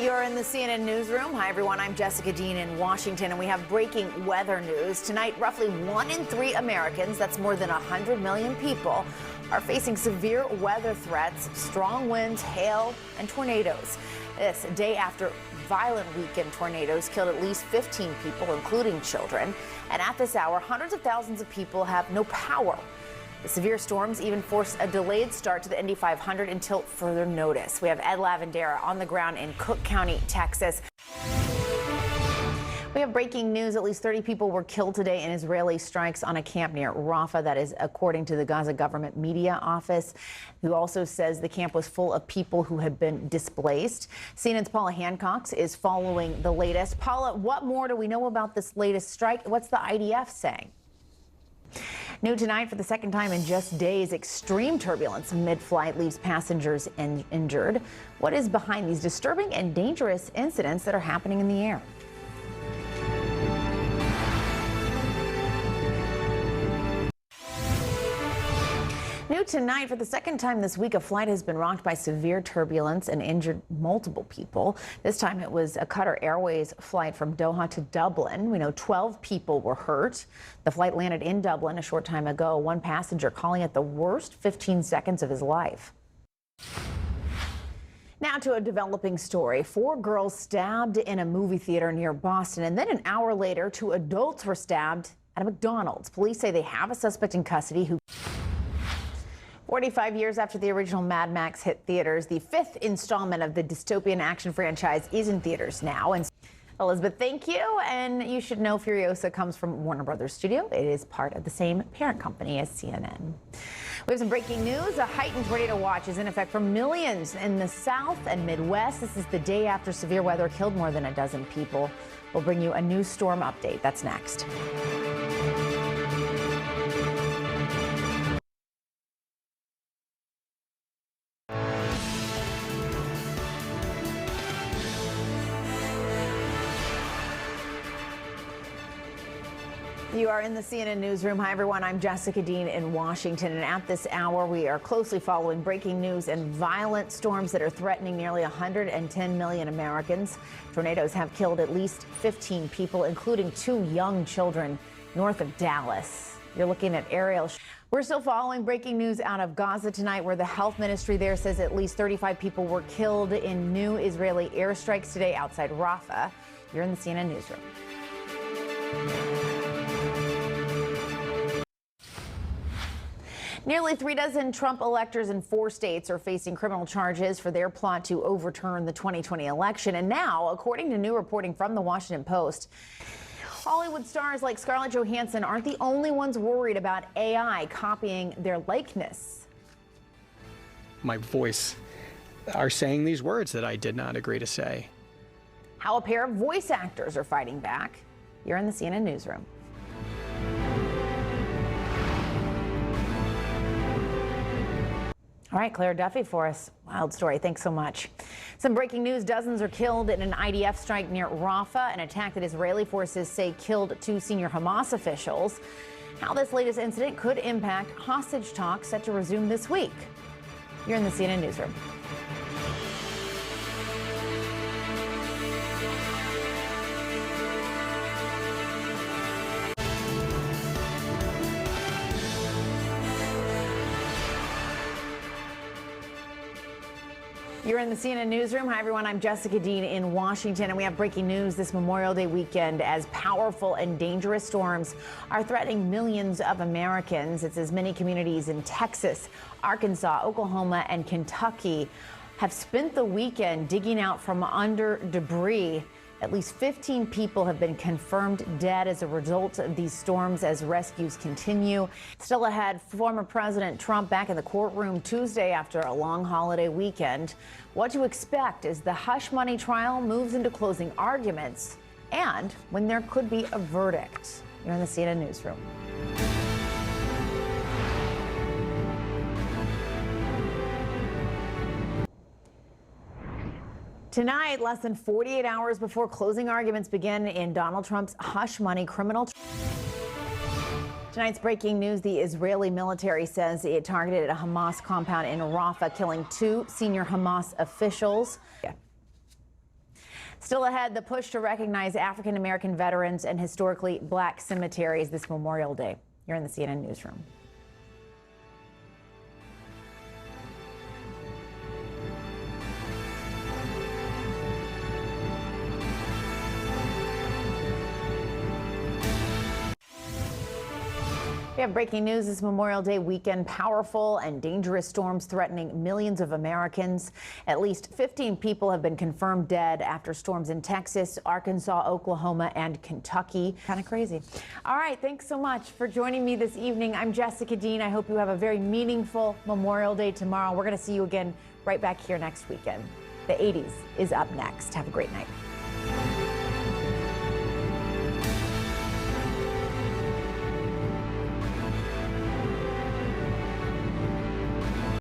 You're in the CNN Newsroom. Hi, everyone. I'm Jessica Dean in Washington, and we have breaking weather news. Tonight, roughly 1 in 3 Americans, that's more than 100 million people, are facing severe weather threats, strong winds, hail, and tornadoes. This a day after violent weekend tornadoes killed at least 15 people, including children. And at this hour, hundreds of thousands of people have no power. The severe storms even forced a delayed start to the Indy 500 until further notice. We have Ed Lavandera on the ground in Cook County, Texas. We have breaking news. At least 30 people were killed today in Israeli strikes on a camp near Rafah. That is according to the Gaza government media office, who also says the camp was full of people who had been displaced. CNN's Paula Hancock is following the latest. Paula, what more do we know about this latest strike? What's the IDF saying? New tonight, for the second time in just days, extreme turbulence mid-flight leaves passengers injured. What is behind these disturbing and dangerous incidents that are happening in the air? New tonight, for the second time this week, a flight has been rocked by severe turbulence and injured multiple people. This time it was a Qatar Airways flight from Doha to Dublin. We know 12 people were hurt. The flight landed in Dublin a short time ago. One passenger calling it the worst 15 seconds of his life. Now to a developing story. 4 girls stabbed in a movie theater near Boston, and then an hour later, 2 adults were stabbed at a McDonald's. Police say they have a suspect in custody who 45 years after the original Mad Max hit theaters, the 5th installment of the dystopian action franchise is in theaters now. And Elizabeth, thank you. And you should know Furiosa comes from Warner Brothers Studio. It is part of the same parent company as CNN. We have some breaking news. A heightened tornado watch is in effect for millions in the South and Midwest. This is the day after severe weather killed more than a dozen people. We'll bring you a new storm update. That's next. You are in the CNN Newsroom. Hi, everyone. I'm Jessica Dean in Washington. And at this hour, we are closely following breaking news and violent storms that are threatening nearly 110 million Americans. Tornadoes have killed at least 15 people, including 2 young children north of Dallas. You're looking at aerial. We're still following breaking news out of Gaza tonight, where the health ministry there says at least 35 people were killed in new Israeli airstrikes today outside Rafah. You're in the CNN Newsroom. Nearly 36 Trump electors in 4 states are facing criminal charges for their plot to overturn the 2020 election. And now, according to new reporting from the Washington Post, Hollywood stars like Scarlett Johansson aren't the only ones worried about AI copying their likeness. My voice are saying these words that I did not agree to say. How a pair of voice actors are fighting back. You're in the CNN Newsroom. All right, Claire Duffy for us. Wild story. Thanks so much. Some breaking news. Dozens are killed in an IDF strike near Rafah, an attack that Israeli forces say killed 2 senior Hamas officials. How this latest incident could impact hostage talks set to resume this week. You're in the CNN Newsroom. You're in the CNN Newsroom. Hi, everyone. I'm Jessica Dean in Washington, and we have breaking news this Memorial Day weekend as powerful and dangerous storms are threatening millions of Americans. It's as many communities in Texas, Arkansas, Oklahoma, and Kentucky have spent the weekend digging out from under debris. At least 15 people have been confirmed dead as a result of these storms as rescues continue. Still ahead, former President Trump back in the courtroom Tuesday after a long holiday weekend. What to expect as the hush money trial moves into closing arguments and when there could be a verdict. You're in the CNN Newsroom. Tonight, less than 48 hours before closing arguments begin in Donald Trump's hush money criminal trial. Tonight's breaking news, the Israeli military says it targeted a Hamas compound in Rafah, killing 2 senior Hamas officials. Still ahead, the push to recognize African American veterans and historically black cemeteries this Memorial Day. You're in the CNN Newsroom. We have breaking news this Memorial Day weekend. Powerful and dangerous storms threatening millions of Americans. At least 15 people have been confirmed dead after storms in Texas, Arkansas, Oklahoma, and Kentucky. Kind of crazy. All right, thanks so much for joining me this evening. I'm Jessica Dean. I hope you have a very meaningful Memorial Day tomorrow. We're going to see you again right back here next weekend. The 80s is up next. Have a great night.